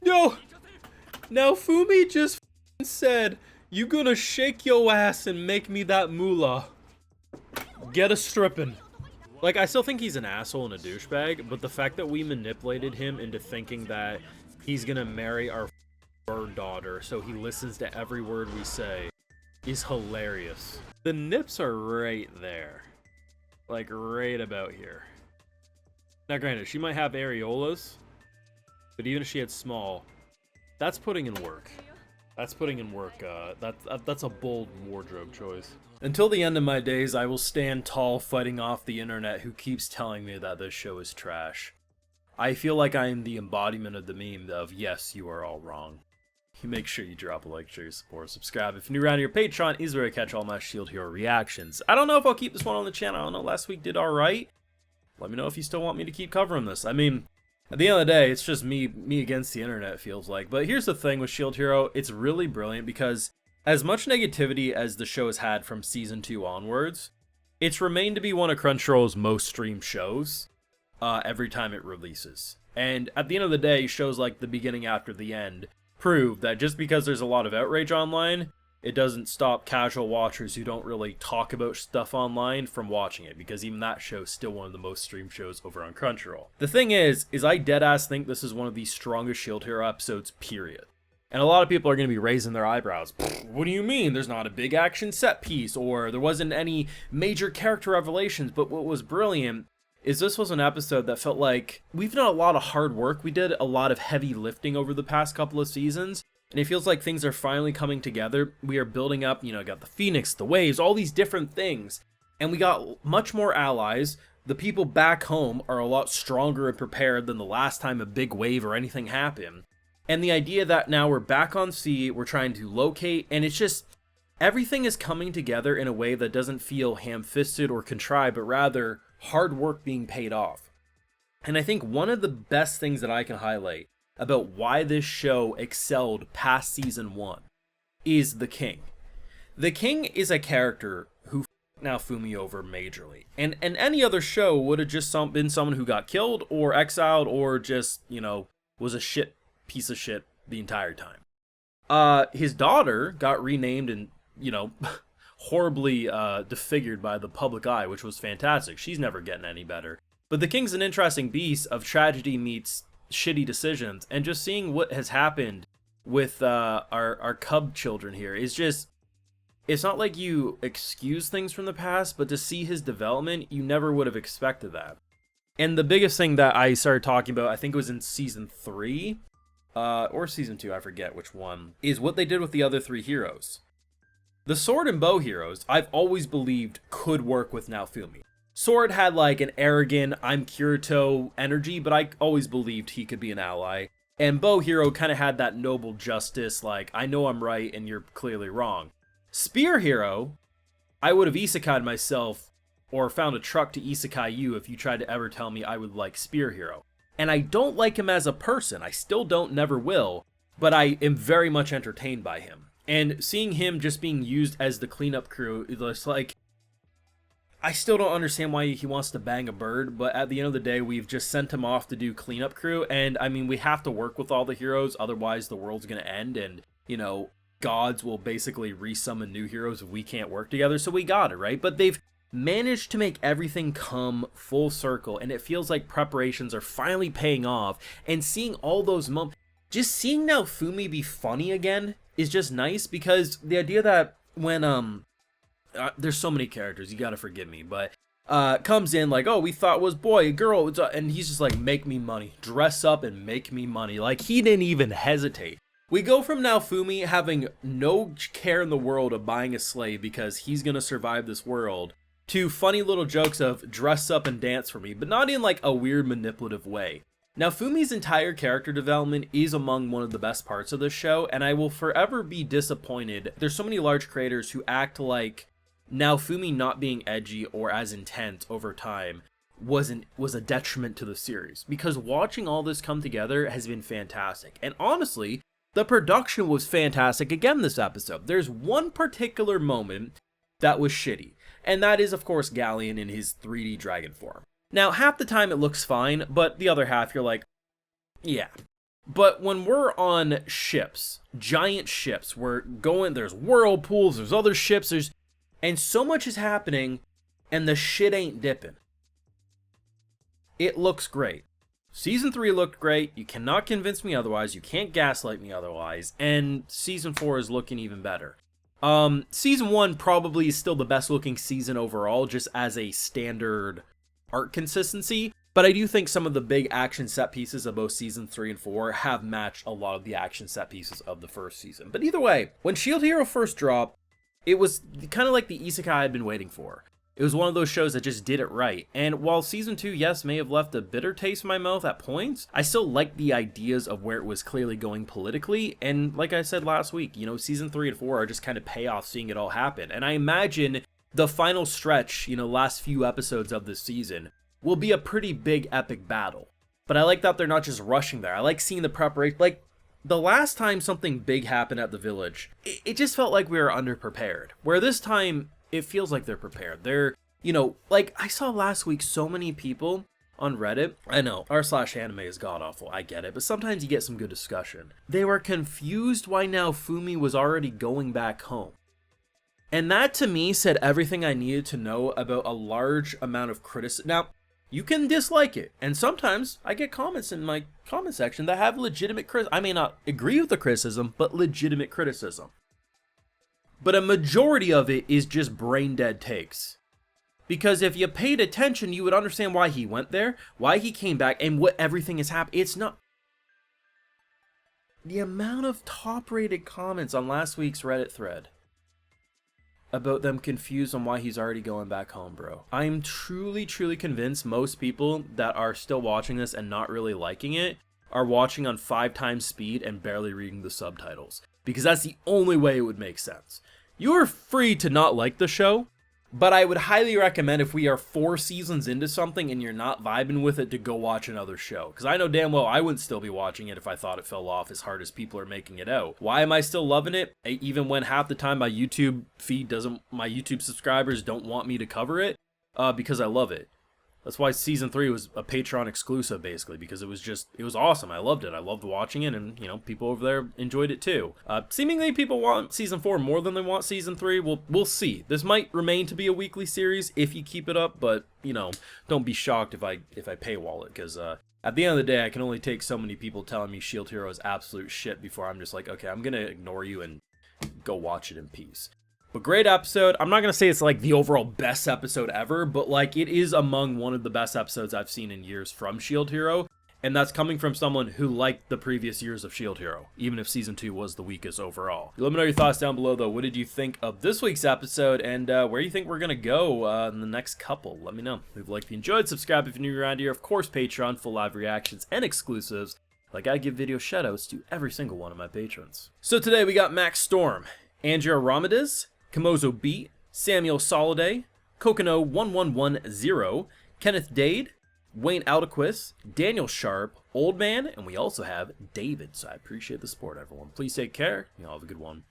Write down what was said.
Yo, now Fumi just said, you gonna shake your ass and make me that moolah. Get a strippin'. Like, I still think he's an asshole and a douchebag, but the fact that we manipulated him into thinking that he's gonna marry our bird daughter so he listens to every word we say is hilarious. The nips are right there. Like, right about here. Now, granted, she might have areolas, but even if she had small, that's putting in work. That's putting in work. That's a bold wardrobe choice. Until the end of my days, I will stand tall fighting off the internet who keeps telling me that this show is trash. I feel like I am the embodiment of the meme of, yes, you are all wrong. You make sure you drop a like, share your support, subscribe. If you're new around here, Patreon is where I catch all my Shield Hero reactions. I don't know if I'll keep this one on the channel. I don't know, last week did alright. Let me know if you still want me to keep covering this. I mean, at the end of the day, it's just me against the internet, it feels like. But here's the thing with Shield Hero, it's really brilliant because as much negativity as the show has had from Season 2 onwards, it's remained to be one of Crunchyroll's most streamed shows every time it releases. And at the end of the day, shows like The Beginning After the End prove that just because there's a lot of outrage online, it doesn't stop casual watchers who don't really talk about stuff online from watching it, because even that show is still one of the most streamed shows over on Crunchyroll. The thing is I deadass think this is one of the strongest Shield Hero episodes, period. And a lot of people are going to be raising their eyebrows. What do you mean? There's not a big action set piece, or there wasn't any major character revelations. But what was brilliant is this was an episode that felt like we've done a lot of hard work. We did a lot of heavy lifting over the past couple of seasons. And it feels like things are finally coming together. We are building up, got the Phoenix, the Waves, all these different things. And we got much more allies. The people back home are a lot stronger and prepared than the last time a big wave or anything happened. And the idea that now we're back on sea, we're trying to locate, and it's just, everything is coming together in a way that doesn't feel ham-fisted or contrived, but rather hard work being paid off. And I think one of the best things that I can highlight about why this show excelled past season 1 is the King. The King is a character who now Fumi over majorly. And any other show would have just been someone who got killed or exiled or just, was a piece of shit the entire time. His daughter got renamed and, horribly disfigured by the public eye, which was fantastic. She's never getting any better. But the King's an interesting beast of tragedy meets shitty decisions, and just seeing what has happened with our cub children here is just, it's not like you excuse things from the past, but to see his development, you never would have expected that. And the biggest thing that I started talking about, I think it was in season 3 or season 2, I forget which one, is what they did with the other 3 heroes. The sword and bow heroes, I've always believed could work with Naofumi. Sword had like an arrogant, I'm Kirito energy, but I always believed he could be an ally. And bow hero kind of had that noble justice, like, I know I'm right and you're clearly wrong. Spear hero, I would have isekai'd myself or found a truck to isekai you if you tried to ever tell me I would like Spear hero. And I don't like him as a person, I still don't, never will, but I am very much entertained by him. And seeing him just being used as the cleanup crew, it's like, I still don't understand why he wants to bang a bird, but at the end of the day, we've just sent him off to do cleanup crew, and I mean, we have to work with all the heroes, otherwise the world's gonna end, and, gods will basically resummon new heroes if we can't work together, so we got it, right? But they've managed to make everything come full circle, and it feels like preparations are finally paying off, and seeing all those moments, just seeing Naofumi be funny again is just nice, because the idea that when, there's so many characters, you gotta forgive me, but comes in like, oh, we thought it was boy, girl, and he's just like, make me money, dress up and make me money. Like, he didn't even hesitate. We go from Naofumi having no care in the world of buying a slave because he's gonna survive this world, to funny little jokes of dress up and dance for me, but not in like a weird manipulative way. Now, Fumi's entire character development is among one of the best parts of this show, and I will forever be disappointed. There's so many large creators who act like Naofumi not being edgy or as intense over time was a detriment to the series, because watching all this come together has been fantastic. And honestly, the production was fantastic again this episode. There's one particular moment that was shitty, and that is, of course, Galleon in his 3D dragon form. Now, half the time it looks fine, but the other half you're like, yeah, But when we're on ships, giant ships, we're going, there's whirlpools, there's other ships, and so much is happening, and the shit ain't dipping. It looks great. Season 3 looked great. You cannot convince me otherwise. You can't gaslight me otherwise. And Season 4 is looking even better. Season 1 probably is still the best looking season overall, just as a standard art consistency. But I do think some of the big action set pieces of both Season 3 and 4 have matched a lot of the action set pieces of the first season. But either way, when Shield Hero first dropped, it was kind of like the isekai I had been waiting for. It was one of those shows that just did it right. And while Season 2, yes, may have left a bitter taste in my mouth at points, I still liked the ideas of where it was clearly going politically. And like I said last week, you know, Season 3 and 4 are just kind of payoff seeing it all happen. And I imagine the final stretch, you know, last few episodes of this season will be a pretty big epic battle. But I like that they're not just rushing there. I like seeing the preparation. Like, the last time something big happened at the village, it just felt like we were underprepared. Where this time, it feels like they're prepared. They're, you know, like I saw last week so many people on Reddit. I know, r/anime is god-awful, I get it, but sometimes you get some good discussion. They were confused why Naofumi was already going back home. And that to me said everything I needed to know about a large amount of criticism. Now, you can dislike it, and sometimes I get comments in my comment section that have legitimate criticism. I may not agree with the criticism, but legitimate criticism. But a majority of it is just brain dead takes. Because if you paid attention, you would understand why he went there, why he came back, and what everything is happening. It's not... The amount of top-rated comments on last week's Reddit thread about them confused on why he's already going back home, bro. I'm truly, truly convinced most people that are still watching this and not really liking it are watching on 5 times speed and barely reading the subtitles. Because that's the only way it would make sense. You are free to not like the show, but I would highly recommend if we are 4 seasons into something and you're not vibing with it to go watch another show. Because I know damn well I wouldn't still be watching it if I thought it fell off as hard as people are making it out. Why am I still loving it? Even when half the time my YouTube feed my YouTube subscribers don't want me to cover it? Because I love it. That's why Season 3 was a Patreon exclusive, basically, because it was awesome. I loved it. I loved watching it, and, you know, people over there enjoyed it too. Seemingly people want Season 4 more than they want Season 3. We'll see. This might remain to be a weekly series if you keep it up, but, you know, don't be shocked if I paywall it, because, at the end of the day, I can only take so many people telling me Shield Hero is absolute shit before I'm just like, okay, I'm gonna ignore you and go watch it in peace. But great episode. I'm not going to say it's like the overall best episode ever, but like it is among one of the best episodes I've seen in years from Shield Hero. And that's coming from someone who liked the previous years of Shield Hero, even if Season 2 was the weakest overall. Let me know your thoughts down below though. What did you think of this week's episode, and where you think we're going to go in the next couple? Let me know. Leave a like if you enjoyed, subscribe if you're new around here. Of course, Patreon, full live reactions and exclusives. Like I give video shoutouts to every single one of my patrons. So today we got Max Storm, Andrea Ramades, Kamozo Beat, Samuel Soliday, Kokono1110, Kenneth Dade, Wayne Aldaquist, Daniel Sharp, Old Man, and we also have David. So I appreciate the support, everyone. Please take care. You all have a good one.